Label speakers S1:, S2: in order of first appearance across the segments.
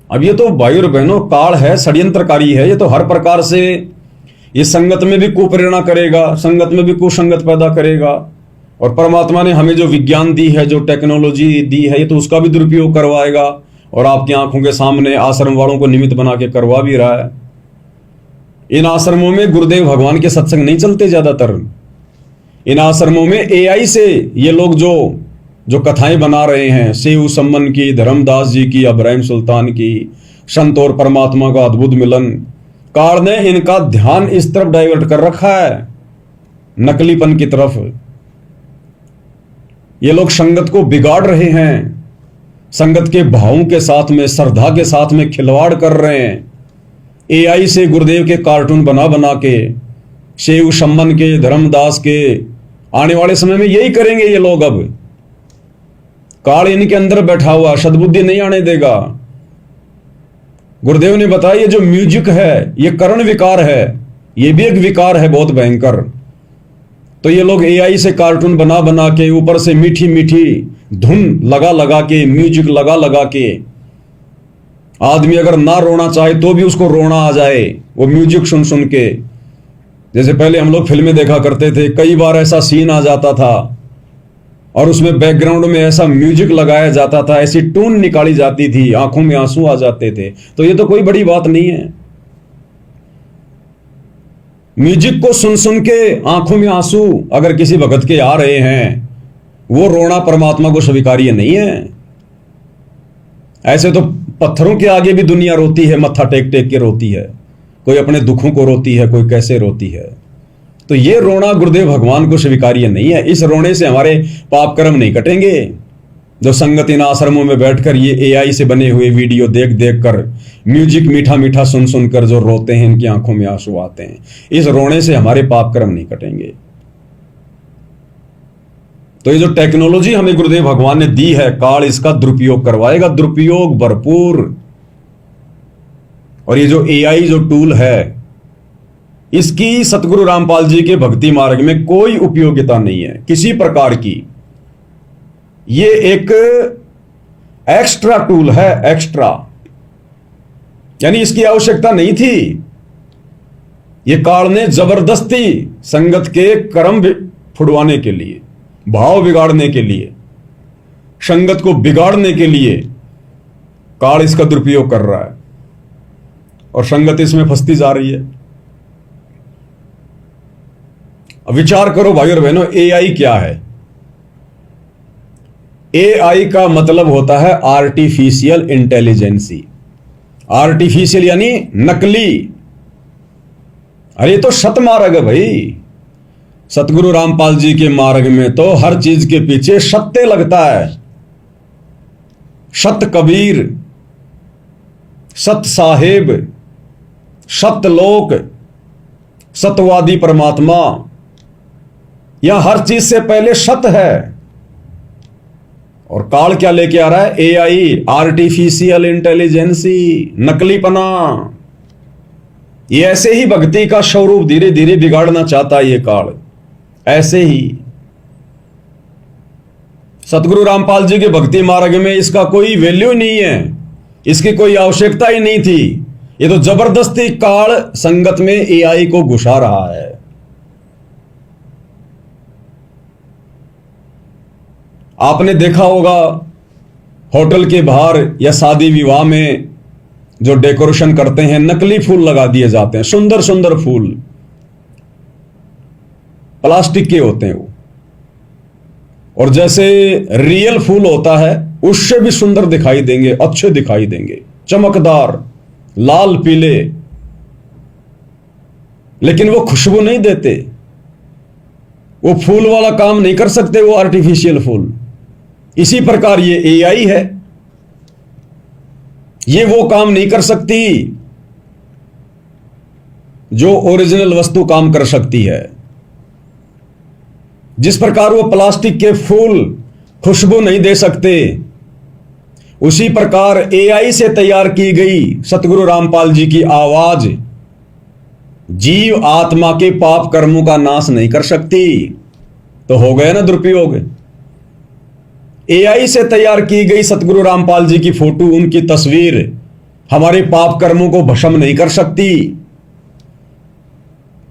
S1: अब ये तो भाई और बहनों काल है, षड्यंत्रकारी है। ये तो हर प्रकार से ये संगत में भी कुप्रेरणा करेगा, संगत में भी कुसंगत पैदा करेगा। और परमात्मा ने हमें जो विज्ञान दी है, जो टेक्नोलॉजी दी है, ये तो उसका भी दुरुपयोग करवाएगा और आपकी आंखों के सामने आश्रम वालों को निमित्त बना के करवा भी रहा है। इन आश्रमों में गुरुदेव भगवान के सत्संग नहीं चलते ज्यादातर। इन आश्रमों में एआई से ये लोग जो कथाएं बना रहे हैं, शिव सम्मन की, धर्मदास जी की, इब्राहिम सुल्तान की, संत और परमात्मा का अद्भुत मिलन, काल ने इनका ध्यान इस तरफ डाइवर्ट कर रखा है, नकलीपन की तरफ। ये लोग संगत को बिगाड़ रहे हैं, संगत के भावों के साथ में, श्रद्धा के साथ में खिलवाड़ कर रहे हैं। एआई से गुरुदेव के कार्टून बना बना के, शिव सम्मन के, धर्मदास के, आने वाले समय में यही करेंगे ये लोग। अब काल इनके अंदर बैठा हुआ, सद्बुद्धि नहीं आने देगा। गुरुदेव ने बताया ये जो म्यूजिक है ये कर्ण विकार है, ये भी एक विकार है बहुत भयंकर। तो ये लोग एआई से कार्टून बना बना के, ऊपर से मीठी मीठी धुन लगा लगा के, म्यूजिक लगा लगा के, आदमी अगर ना रोना चाहे तो भी उसको रोना आ जाए वो म्यूजिक सुन सुन के। जैसे पहले हम लोग फिल्में देखा करते थे, कई बार ऐसा सीन आ जाता था और उसमें बैकग्राउंड में ऐसा म्यूजिक लगाया जाता था, ऐसी टून निकाली जाती थी, आंखों में आंसू आ जाते थे। तो ये तो कोई बड़ी बात नहीं है। म्यूजिक को सुन सुन के आंखों में आंसू अगर किसी भगत के आ रहे हैं, वो रोना परमात्मा को स्वीकार्य नहीं है। ऐसे तो पत्थरों के आगे भी दुनिया रोती है, मत्था टेक टेक के रोती है। कोई अपने दुखों को रोती है, कोई कैसे रोती है। तो ये रोना गुरुदेव भगवान को स्वीकार्य नहीं है। इस रोने से हमारे पाप कर्म नहीं कटेंगे। जो संगत इन आश्रमों में बैठकर ये एआई से बने हुए वीडियो देख देख कर, म्यूजिक मीठा मीठा सुन सुनकर जो रोते हैं, इनकी आंखों में आंसू आते हैं, इस रोने से हमारे पाप कर्म नहीं कटेंगे। तो ये जो टेक्नोलॉजी हमें गुरुदेव भगवान ने दी है, काल इसका दुरुपयोग करवाएगा, दुरुपयोग भरपूर। और ये जो एआई जो टूल है, इसकी सतगुरु रामपाल जी के भक्ति मार्ग में कोई उपयोगिता नहीं है किसी प्रकार की। ये एक एक्स्ट्रा टूल है, एक्स्ट्रा, यानी इसकी आवश्यकता नहीं थी। ये काल ने जबरदस्ती संगत के कर्म फुड़वाने के लिए, भाव बिगाड़ने के लिए, संगत को बिगाड़ने के लिए काल इसका दुरुपयोग कर रहा है और संगत इसमें फंसती जा रही है। विचार करो भाई और बहनों, एआई क्या है? एआई का मतलब होता है आर्टिफिशियल इंटेलिजेंसी। आर्टिफिशियल यानी नकली। अरे तो सत मार्ग है भाई। सतगुरु रामपाल जी के मार्ग में तो हर चीज के पीछे सत्य लगता है। सत कबीर, सत साहेब, सतलोक, सतवादी परमात्मा, यहां हर चीज से पहले सत है। और काल क्या लेके आ रहा है? एआई, आर्टिफिशियल इंटेलिजेंसी, नकलीपना। ये ऐसे ही भक्ति का स्वरूप धीरे धीरे बिगाड़ना चाहता है ये काल, ऐसे ही। सतगुरु रामपाल जी के भक्ति मार्ग में इसका कोई वैल्यू नहीं है, इसकी कोई आवश्यकता ही नहीं थी। ये तो जबरदस्ती काल संगत में एआई को घुसा रहा है। आपने देखा होगा होटल के बाहर या शादी विवाह में जो डेकोरेशन करते हैं, नकली फूल लगा दिए जाते हैं, सुंदर सुंदर फूल, प्लास्टिक के होते हैं वो। और जैसे रियल फूल होता है उससे भी सुंदर दिखाई देंगे, अच्छे दिखाई देंगे, चमकदार, लाल पीले, लेकिन वो खुशबू नहीं देते। वो फूल वाला काम नहीं कर सकते वो आर्टिफिशियल फूल। इसी प्रकार ये एआई है, ये वो काम नहीं कर सकती जो ओरिजिनल वस्तु काम कर सकती है। जिस प्रकार वो प्लास्टिक के फूल खुशबू नहीं दे सकते, उसी प्रकार एआई से तैयार की गई सतगुरु रामपाल जी की आवाज जीव आत्मा के पाप कर्मों का नाश नहीं कर सकती। तो हो गया ना दुरुपयोग। एआई से तैयार की गई सतगुरु रामपाल जी की फोटो, उनकी तस्वीर हमारे पाप कर्मों को भस्म नहीं कर सकती।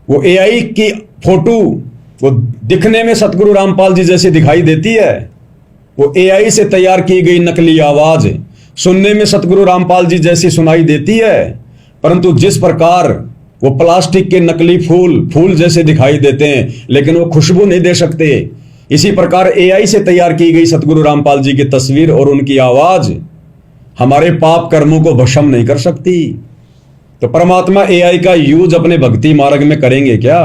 S1: वो एआई की फोटो वो दिखने में सतगुरु रामपाल जी जैसी दिखाई देती है, वो एआई से तैयार की गई नकली आवाज सुनने में सतगुरु रामपाल जी जैसी सुनाई देती है, परंतु जिस प्रकार वो प्लास्टिक के नकली फूल जैसे दिखाई देते हैं, लेकिन वो खुशबू नहीं दे सकते। इसी प्रकार एआई से तैयार की गई सतगुरु रामपाल जी की तस्वीर और उनकी आवाज हमारे पाप कर्मों को भस्म नहीं कर सकती। तो परमात्मा एआई का यूज अपने भक्ति मार्ग में करेंगे क्या,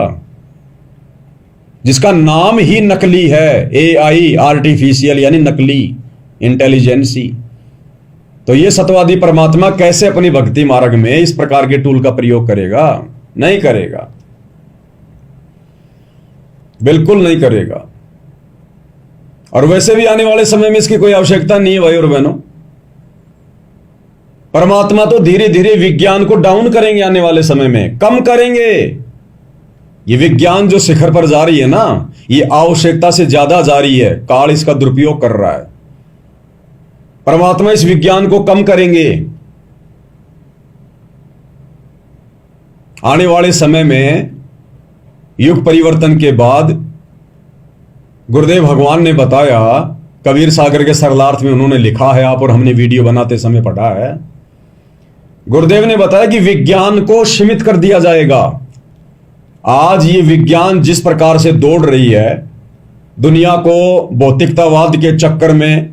S1: जिसका नाम ही नकली है, एआई, आर्टिफिशियल यानी नकली इंटेलिजेंसी। तो ये सत्यवादी परमात्मा कैसे अपनी भक्ति मार्ग में इस प्रकार के टूल का प्रयोग करेगा? नहीं करेगा, बिल्कुल नहीं करेगा। और वैसे भी आने वाले समय में इसकी कोई आवश्यकता नहीं है भाई और बहनों। परमात्मा तो धीरे धीरे विज्ञान को डाउन करेंगे, आने वाले समय में कम करेंगे। ये विज्ञान जो शिखर पर जा रही है ना, ये आवश्यकता से ज्यादा जा रही है, काल इसका दुरुपयोग कर रहा है। परमात्मा इस विज्ञान को कम करेंगे। आने वाले समय में युग परिवर्तन के बाद गुरुदेव भगवान ने बताया, कबीर सागर के सरलार्थ में उन्होंने लिखा है, आप और हमने वीडियो बनाते समय पढ़ा है। गुरुदेव ने बताया कि विज्ञान को सीमित कर दिया जाएगा। आज ये विज्ञान जिस प्रकार से दौड़ रही है, दुनिया को भौतिकतावाद के चक्कर में,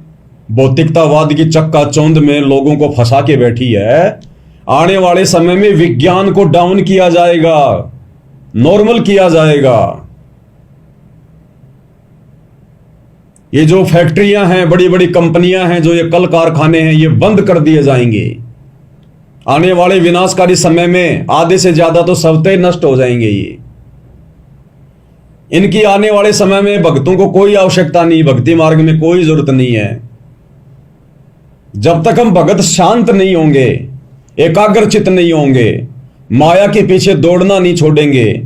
S1: भौतिकतावाद की चक्काचौंध में लोगों को फंसा के बैठी है, आने वाले समय में विज्ञान को डाउन किया जाएगा, नॉर्मल किया जाएगा। ये जो फैक्ट्रियां हैं, बड़ी बड़ी कंपनियां हैं, जो ये कल कारखाने हैं, ये बंद कर दिए जाएंगे। आने वाले विनाशकारी समय में आधे से ज्यादा तो सबते नष्ट हो जाएंगे। ये इनकी आने वाले समय में भक्तों को कोई आवश्यकता नहीं, भक्ति मार्ग में कोई जरूरत नहीं है। जब तक हम भगत शांत नहीं होंगे, एकाग्रचित नहीं होंगे, माया के पीछे दौड़ना नहीं छोड़ेंगे,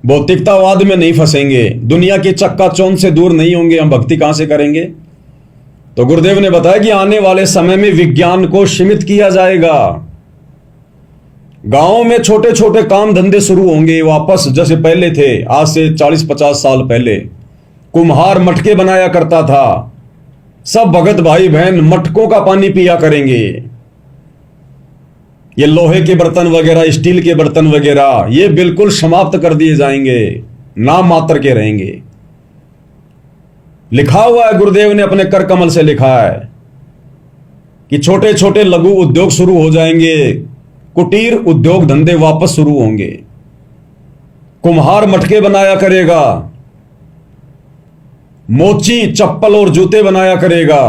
S1: भौतिकतावाद में नहीं फंसेंगे, दुनिया की चक्काचौंध से दूर नहीं होंगे, हम भक्ति कहां से करेंगे? तो गुरुदेव ने बताया कि आने वाले समय में विज्ञान को सीमित किया जाएगा। गांवों में छोटे छोटे काम धंधे शुरू होंगे वापस, जैसे पहले थे। आज से 40-50 साल पहले कुम्हार मटके बनाया करता था, सब भगत भाई बहन मटकों का पानी पिया करेंगे। ये लोहे के बर्तन वगैरह, स्टील के बर्तन वगैरह, ये बिल्कुल समाप्त कर दिए जाएंगे, नाम मात्र के रहेंगे। लिखा हुआ है, गुरुदेव ने अपने कर कमल से लिखा है कि छोटे छोटे लघु उद्योग शुरू हो जाएंगे, कुटीर उद्योग धंधे वापस शुरू होंगे। कुम्हार मटके बनाया करेगा, मोची चप्पल और जूते बनाया करेगा,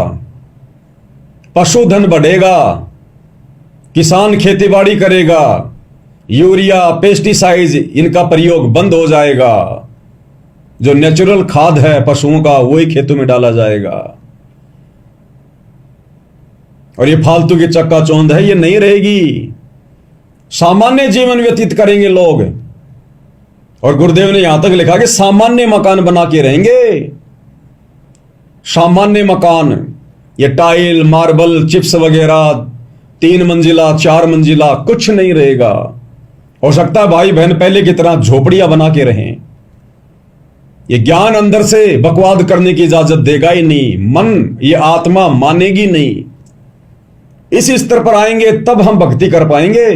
S1: पशुधन बढ़ेगा, किसान खेतीबाड़ी करेगा, यूरिया, पेस्टिसाइड इनका प्रयोग बंद हो जाएगा। जो नेचुरल खाद है पशुओं का, वही खेतों में डाला जाएगा। और ये फालतू की चक्काचौंध है, ये नहीं रहेगी। सामान्य जीवन व्यतीत करेंगे लोग। और गुरुदेव ने यहां तक लिखा कि सामान्य मकान बना के रहेंगे, सामान्य मकान। ये टाइल, मार्बल, चिप्स वगैरह 3 मंजिला 4 मंजिला कुछ नहीं रहेगा। हो सकता है भाई बहन पहले की तरह झोपड़ियां बना के रहें। ये ज्ञान अंदर से बकवाद करने की इजाजत देगा ही नहीं, मन, ये आत्मा मानेगी नहीं। इस स्तर पर आएंगे तब हम भक्ति कर पाएंगे।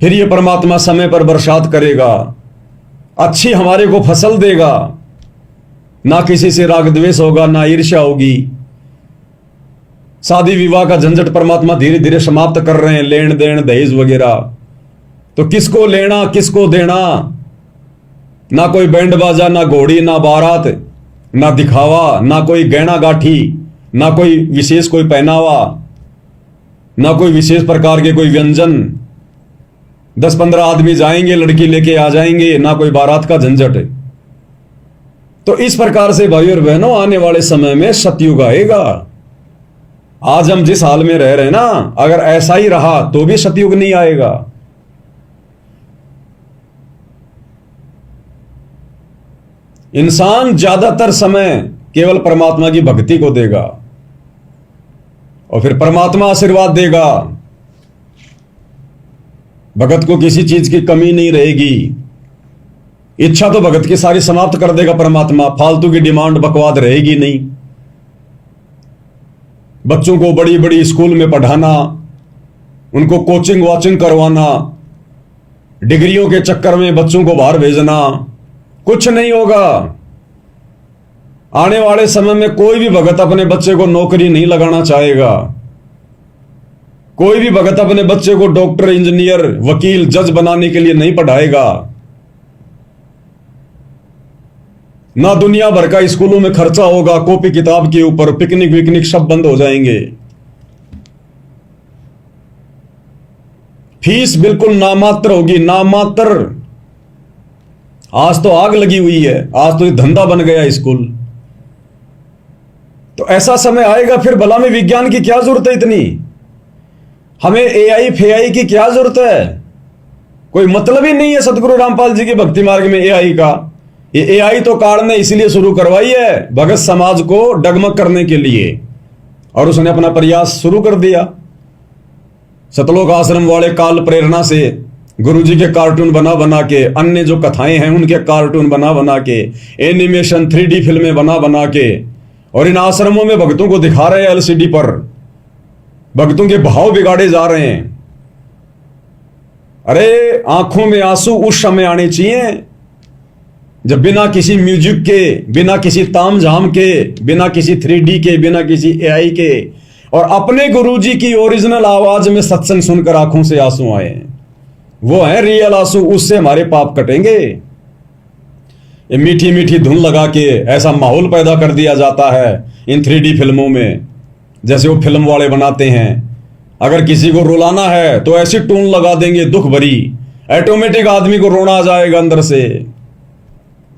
S1: फिर ये परमात्मा समय पर बरसात करेगा, अच्छी हमारे को फसल देगा, ना किसी से राग द्वेष होगा, ना ईर्ष्या होगी। शादी विवाह का झंझट परमात्मा धीरे धीरे समाप्त कर रहे हैं, लेन देन दहेज वगैरह। तो किसको लेना किसको देना, ना कोई बैंड बाजा, ना घोड़ी, ना बारात, ना दिखावा, ना कोई गहना गाठी, ना कोई विशेष कोई पहनावा, ना कोई विशेष प्रकार के कोई व्यंजन। 10-15 आदमी जाएंगे, लड़की लेके आ जाएंगे, ना कोई बारात का झंझट। तो इस प्रकार से भाई और बहनों आने वाले समय में सतयुग आएगा। आज हम जिस हाल में रह रहे हैं ना, अगर ऐसा ही रहा तो भी सतयुग नहीं आएगा। इंसान ज्यादातर समय केवल परमात्मा की भक्ति को देगा। और फिर परमात्मा आशीर्वाद देगा। भगत को किसी चीज की कमी नहीं रहेगी। इच्छा तो भगत की सारी समाप्त कर देगा परमात्मा। फालतू की डिमांड बकवाद रहेगी नहीं। बच्चों को बड़ी बड़ी स्कूल में पढ़ाना, उनको कोचिंग वॉचिंग करवाना, डिग्रियों के चक्कर में बच्चों को बाहर भेजना, कुछ नहीं होगा। आने वाले समय में कोई भी भगत अपने बच्चे को नौकरी नहीं लगाना चाहेगा। कोई भी भगत अपने बच्चे को डॉक्टर, इंजीनियर, वकील, जज बनाने के लिए नहीं पढ़ाएगा। ना दुनिया भर का स्कूलों में खर्चा होगा कॉपी किताब के ऊपर। पिकनिक विकनिक सब बंद हो जाएंगे। फीस बिल्कुल नामात्र होगी, नामात्र। आज तो आग लगी हुई है, आज तो ये धंधा बन गया स्कूल। तो ऐसा समय आएगा फिर भला में विज्ञान की क्या जरूरत है इतनी? हमें एआई फेआई की क्या जरूरत है? कोई मतलब ही नहीं है सदगुरु रामपाल जी के भक्ति मार्ग में एआई का। ये एआई तो काल ने इसलिए शुरू करवाई है भगत समाज को डगमग करने के लिए, और उसने अपना प्रयास शुरू कर दिया। सतलोक आश्रम वाले काल प्रेरणा से गुरुजी के कार्टून बना बना के, अन्य जो कथाएं हैं उनके कार्टून बना बना के, एनिमेशन 3D फिल्में बना बना के, और इन आश्रमों में भक्तों को दिखा रहे हैं एलसीडी पर। भक्तों के भाव बिगाड़े जा रहे हैं। अरे आंखों में आंसू उस समय आने चाहिए जब बिना किसी म्यूजिक के, बिना किसी तामझाम के, बिना किसी 3D के, बिना किसी एआई के, और अपने गुरुजी की ओरिजिनल आवाज में सत्संग सुनकर आंखों से आंसू आए। वो है रियल आंसू। उससे हमारे पाप कटेंगे। ये मीठी मीठी धुन लगा के ऐसा माहौल पैदा कर दिया जाता है इन 3D फिल्मों में, जैसे वो फिल्म वाले बनाते हैं। अगर किसी को रुलाना है तो ऐसी टून लगा देंगे दुख भरी, ऑटोमेटिक आदमी को रोना आ जाएगा अंदर से।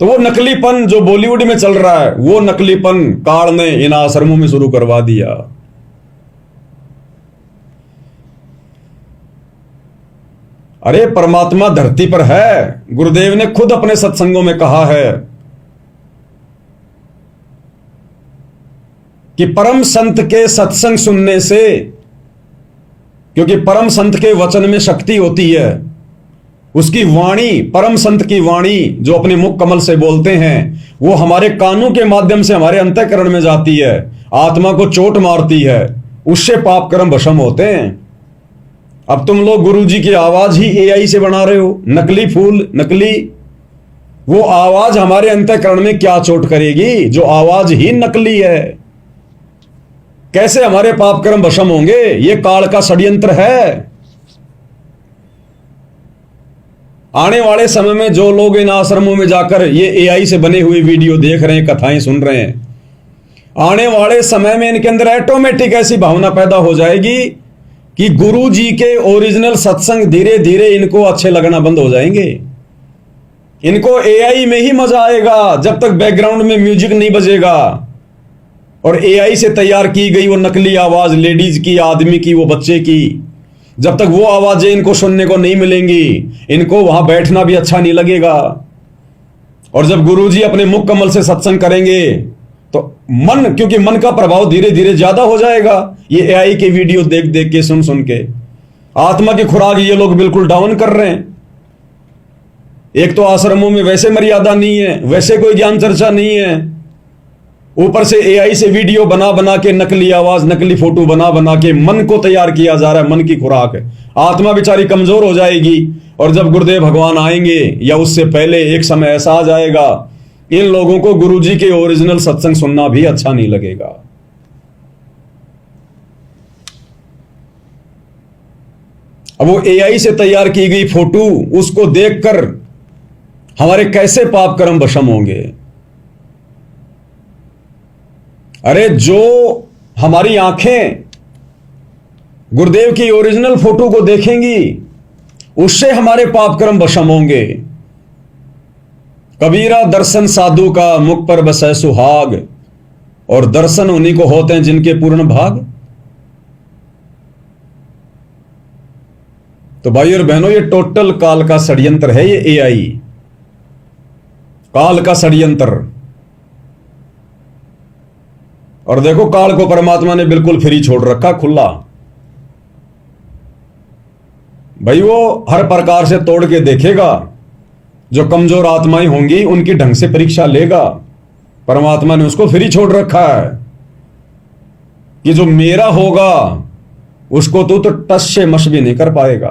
S1: तो वो नकलीपन जो बॉलीवुड में चल रहा है, वो नकलीपन काल ने इन आश्रमों में शुरू करवा दिया। अरे परमात्मा धरती पर है। गुरुदेव ने खुद अपने सत्संगों में कहा है कि परम संत के सत्संग सुनने से, क्योंकि परम संत के वचन में शक्ति होती है, उसकी वाणी, परम संत की वाणी जो अपने मुख कमल से बोलते हैं, वो हमारे कानों के माध्यम से हमारे अंतःकरण में जाती है, आत्मा को चोट मारती है, उससे पाप कर्म भस्म होते हैं। अब तुम लोग गुरुजी की आवाज ही एआई से बना रहे हो, नकली फूल, नकली। वो आवाज हमारे अंतःकरण में क्या चोट करेगी जो आवाज ही नकली है? कैसे हमारे पाप कर्म भस्म होंगे? ये काल का षड्यंत्र है। आने वाले समय में जो लोग इन आश्रमों में जाकर ये एआई से बने हुए वीडियो देख रहे हैं, कथाएं सुन रहे हैं, आने वाले समय में इनके अंदर ऑटोमेटिक ऐसी भावना पैदा हो जाएगी कि गुरु जी के ओरिजिनल सत्संग धीरे धीरे इनको अच्छे लगना बंद हो जाएंगे। इनको एआई में ही मजा आएगा जब तक बैकग्राउंड में म्यूजिक नहीं बजेगा और एआई से तैयार की गई वो नकली आवाज, लेडीज की, आदमी की, वो बच्चे की, जब तक वो आवाजें इनको सुनने को नहीं मिलेंगी, इनको वहां बैठना भी अच्छा नहीं लगेगा। और जब गुरुजी अपने मुख कमल से सत्संग करेंगे तो मन, क्योंकि मन का प्रभाव धीरे धीरे ज्यादा हो जाएगा ये एआई के वीडियो देख देख के, सुन सुन के। आत्मा की खुराक ये लोग बिल्कुल डाउन कर रहे हैं। एक तो आश्रमों में वैसे मर्यादा नहीं है, वैसे कोई ज्ञान चर्चा नहीं है, ऊपर से एआई से वीडियो बना बना के, नकली आवाज, नकली फोटो बना बना के मन को तैयार किया जा रहा है। मन की खुराक है। आत्मा बेचारी कमजोर हो जाएगी। और जब गुरुदेव भगवान आएंगे या उससे पहले एक समय ऐसा आ जाएगा, इन लोगों को गुरुजी के ओरिजिनल सत्संग सुनना भी अच्छा नहीं लगेगा। अब वो एआई से तैयार की गई फोटो, उसको देखकर हमारे कैसे पाप कर्म भस्म होंगे। अरे जो हमारी आंखें गुरुदेव की ओरिजिनल फोटो को देखेंगी, उससे हमारे पाप कर्म भस्म होंगे। कबीरा दर्शन साधु का, मुख पर बसे सुहाग, और दर्शन उन्हीं को होते हैं जिनके पूर्ण भाग। तो भाई और बहनों, ये टोटल काल का षड्यंत्र है। ये एआई काल का षड्यंत्र। और देखो काल को परमात्मा ने बिल्कुल फ्री छोड़ रखा, खुला। भाई वो हर प्रकार से तोड़ के देखेगा, जो कमजोर आत्माएं होंगी उनकी ढंग से परीक्षा लेगा। परमात्मा ने उसको फ्री छोड़ रखा है कि जो मेरा होगा उसको तू तो टस से मश भी नहीं कर पाएगा,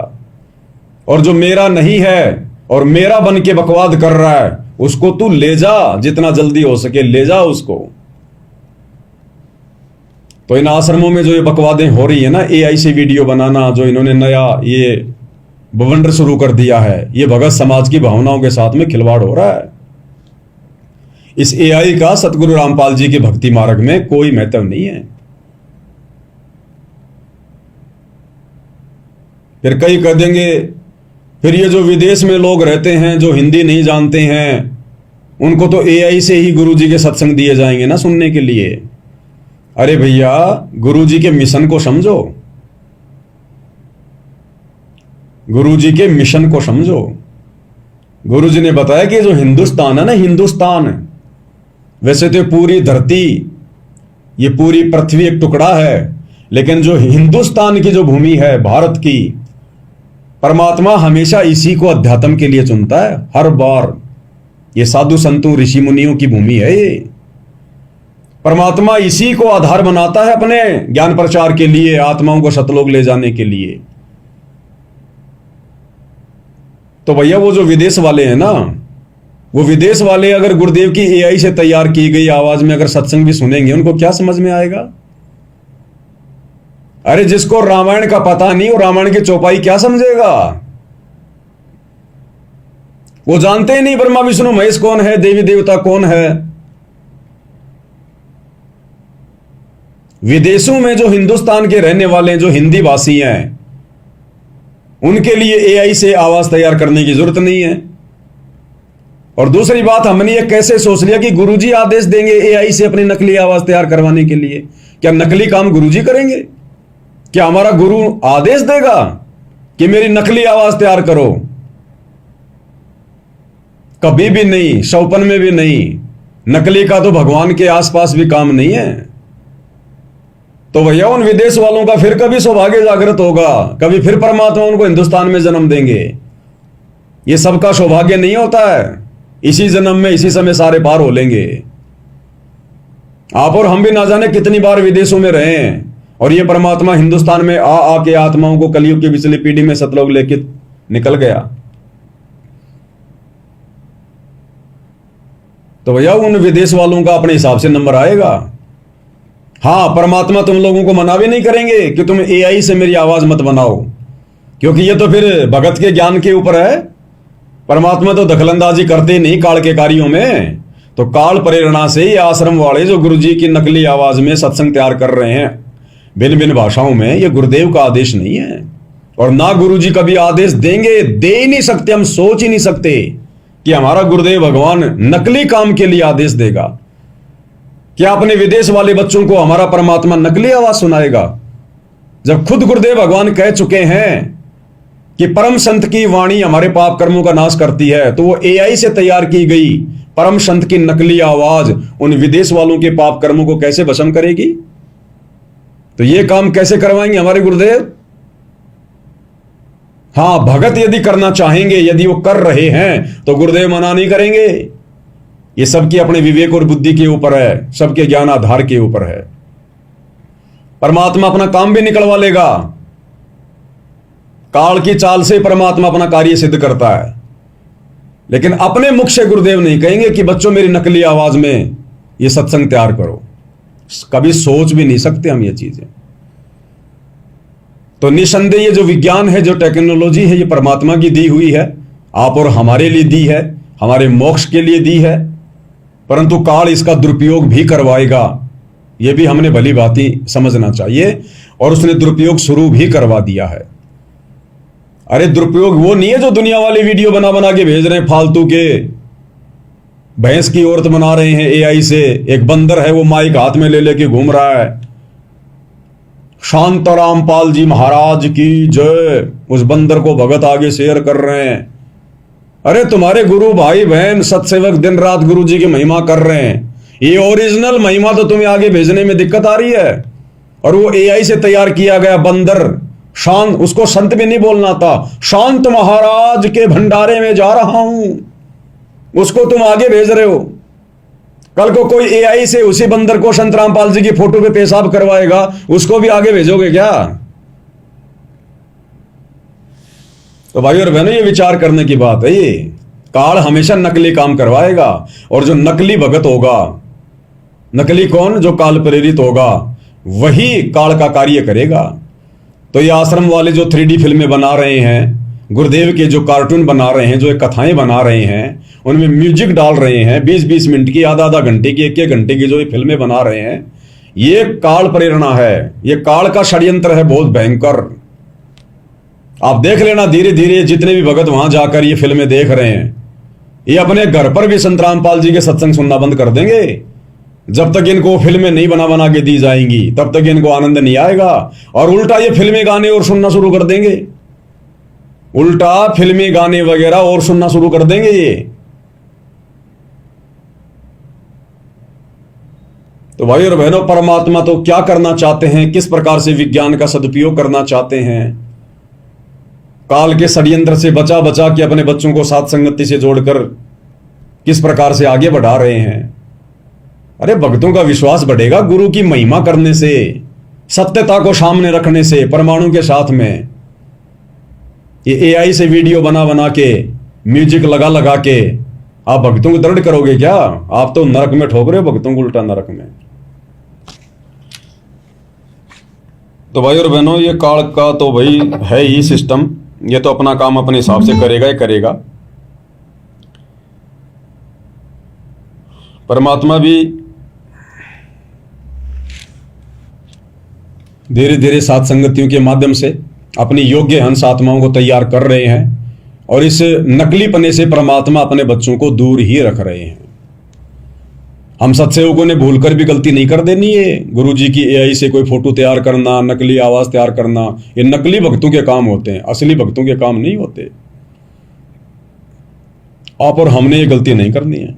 S1: और जो मेरा नहीं है और मेरा बन के बकवाद कर रहा है उसको तू ले जा, जितना जल्दी हो सके ले जा उसको। तो इन आश्रमों में जो ये बकवादें हो रही है ना, एआई से वीडियो बनाना, जो इन्होंने नया ये बवंडर शुरू कर दिया है, ये भगत समाज की भावनाओं के साथ में खिलवाड़ हो रहा है। इस एआई का सतगुरु रामपाल जी के भक्ति मार्ग में कोई महत्व नहीं है। फिर कई कह देंगे, फिर ये जो विदेश में लोग रहते हैं जो हिंदी नहीं जानते हैं, उनको तो एआई से ही गुरुजी के सत्संग दिए जाएंगे ना सुनने के लिए। अरे भैया, गुरुजी के मिशन को समझो, गुरुजी के मिशन को समझो। गुरुजी ने बताया कि जो हिंदुस्तान है ना, हिंदुस्तान वैसे तो पूरी धरती, ये पूरी पृथ्वी एक टुकड़ा है, लेकिन जो हिंदुस्तान की जो भूमि है भारत की, परमात्मा हमेशा इसी को अध्यात्म के लिए चुनता है हर बार। ये साधु संतों ऋषि मुनियों की भूमि है ये। परमात्मा इसी को आधार बनाता है अपने ज्ञान प्रचार के लिए, आत्माओं को सतलोक ले जाने के लिए। तो भैया वो जो विदेश वाले हैं ना, वो विदेश वाले अगर गुरुदेव की एआई से तैयार की गई आवाज में अगर सत्संग भी सुनेंगे, उनको क्या समझ में आएगा? अरे जिसको रामायण का पता नहीं, वो रामायण की चौपाई क्या समझेगा? वो जानते ही नहीं ब्रह्मा विष्णु महेश कौन है, देवी देवता कौन है। विदेशों में जो हिंदुस्तान के रहने वाले हैं, जो हिंदी भाषी हैं, उनके लिए एआई से आवाज तैयार करने की जरूरत नहीं है। और दूसरी बात, हमने ये कैसे सोच लिया कि गुरुजी आदेश देंगे एआई से अपनी नकली आवाज तैयार करवाने के लिए? क्या नकली काम गुरुजी करेंगे? क्या हमारा गुरु आदेश देगा कि मेरी नकली आवाज तैयार करो? कभी भी नहीं, सौपन में भी नहीं। नकली का तो भगवान के आसपास भी काम नहीं है। तो भैया उन विदेश वालों का फिर कभी सौभाग्य जागृत होगा, कभी फिर परमात्मा उनको हिंदुस्तान में जन्म देंगे। ये सबका सौभाग्य नहीं होता है, इसी जन्म में इसी समय सारे पार हो लेंगे। आप और हम भी ना जाने कितनी बार विदेशों में रहे हैं, और ये परमात्मा हिंदुस्तान में आके आत्माओं को कलयुग की पिछली पीढ़ी में सतलोक लेके निकल गया। तो भैया उन विदेश वालों का अपने हिसाब से नंबर आएगा। हां, परमात्मा तुम लोगों को मना भी नहीं करेंगे कि तुम एआई से मेरी आवाज मत बनाओ, क्योंकि ये तो फिर भगत के ज्ञान के ऊपर है। परमात्मा तो दखलंदाजी करते नहीं काल के कार्यों में। तो काल प्रेरणा से ये आश्रम वाले जो गुरुजी की नकली आवाज में सत्संग तैयार कर रहे हैं भिन्न भिन्न भाषाओं में, ये गुरुदेव का आदेश नहीं है, और ना गुरुजी कभी आदेश देंगे, दे ही नहीं सकते। हम सोच ही नहीं सकते कि हमारा गुरुदेव भगवान नकली काम के लिए आदेश देगा। क्या अपने विदेश वाले बच्चों को हमारा परमात्मा नकली आवाज सुनाएगा, जब खुद गुरुदेव भगवान कह चुके हैं कि परम संत की वाणी हमारे पाप कर्मों का नाश करती है? तो वो एआई से तैयार की गई परम संत की नकली आवाज उन विदेश वालों के पाप कर्मों को कैसे भस्म करेगी? तो ये काम कैसे करवाएंगे हमारे गुरुदेव? हां, भगत यदि करना चाहेंगे, यदि वो कर रहे हैं, तो गुरुदेव मना नहीं करेंगे। ये सबकी अपने विवेक और बुद्धि के ऊपर है, सबके ज्ञान आधार के ऊपर है। परमात्मा अपना काम भी निकलवा लेगा। काल की चाल से परमात्मा अपना कार्य सिद्ध करता है, लेकिन अपने मुख से गुरुदेव नहीं कहेंगे कि बच्चों मेरी नकली आवाज में ये सत्संग तैयार करो। कभी सोच भी नहीं सकते हम ये चीजें। तो निसंदेह ये जो विज्ञान है, जो टेक्नोलॉजी है, ये परमात्मा की दी हुई है, आप और हमारे लिए दी है, हमारे मोक्ष के लिए दी है। परंतु काल इसका दुरुपयोग भी करवाएगा, यह भी हमने भली भांति समझना चाहिए, और उसने दुरुपयोग शुरू भी करवा दिया है। अरे दुरुपयोग वो नहीं है जो दुनिया वाली वीडियो बना बना के भेज रहे हैं फालतू के, भैंस की औरत बना रहे हैं एआई से। एक बंदर है वो माइक हाथ में ले लेके घूम रहा है, शांताराम पाल जी महाराज की जय, उस बंदर को भगत आगे शेयर कर रहे हैं। अरे तुम्हारे गुरु भाई बहन सत्सेवक दिन रात गुरु जी की महिमा कर रहे हैं, ये ओरिजिनल महिमा तो तुम्हें आगे भेजने में दिक्कत आ रही है। और वो एआई से तैयार किया गया बंदर शांत, उसको संत भी नहीं बोलना था, शांत महाराज के भंडारे में जा रहा हूं, उसको तुम आगे भेज रहे हो। कल को कोई एआई से उसी बंदर को संत रामपाल जी की फोटो पे पेशाब करवाएगा, उसको भी आगे भेजोगे क्या? तो भाई और बहनों, ये विचार करने की बात है। ये काल हमेशा नकली काम करवाएगा, और जो नकली भगत होगा, नकली कौन, जो काल प्रेरित होगा, वही काल का कार्य करेगा। तो ये आश्रम वाले जो 3D फिल्में बना रहे हैं, गुरुदेव के जो कार्टून बना रहे हैं, जो कथाएं बना रहे हैं, उनमें म्यूजिक डाल रहे हैं, 20-20 मिनट की, आधा घंटे की, 1-1 घंटे की जो ये फिल्में बना रहे हैं, ये काल प्रेरणा है, ये काल का षड्यंत्र है, बहुत भयंकर। आप देख लेना धीरे धीरे, जितने भी भगत वहां जाकर ये फिल्में देख रहे हैं, ये अपने घर पर भी संत रामपाल जी के सत्संग सुनना बंद कर देंगे। जब तक इनको फिल्में नहीं बना बना के दी जाएंगी, तब तक इनको आनंद नहीं आएगा, और उल्टा ये फिल्में गाने और सुनना शुरू कर देंगे। उल्टा फिल्मी गाने वगैरह और सुनना शुरू कर देंगे ये। तो भाई और बहनों, परमात्मा तो क्या करना चाहते हैं, किस प्रकार से विज्ञान का सदुपयोग करना चाहते हैं, काल के षड्यंत्र से बचा बचा के अपने बच्चों को साथ संगति से जोड़कर किस प्रकार से आगे बढ़ा रहे हैं। अरे भक्तों का विश्वास बढ़ेगा गुरु की महिमा करने से, सत्यता को सामने रखने से, परमाणु के साथ में। ये एआई से वीडियो बना बना के, म्यूजिक लगा लगा के आप भक्तों को दृढ़ करोगे क्या? आप तो नरक में ठोक रहे हो भक्तों को, उल्टा नरक में। तो भाई और बहनों, ये काल का तो भाई है ही सिस्टम, ये तो अपना काम अपने हिसाब से करेगा ही करेगा। परमात्मा भी धीरे धीरे सात संगतियों के माध्यम से अपनी योग्य हंस आत्माओं को तैयार कर रहे हैं, और इस नकलीपने से परमात्मा अपने बच्चों को दूर ही रख रहे हैं। हम सत्सेवकों ने भूलकर भी गलती नहीं कर देनी है। गुरुजी की एआई से कोई फोटो तैयार करना, नकली आवाज तैयार करना, ये नकली भक्तों के काम होते हैं, असली भक्तों के काम नहीं होते। आप और हमने ये गलती नहीं करनी है।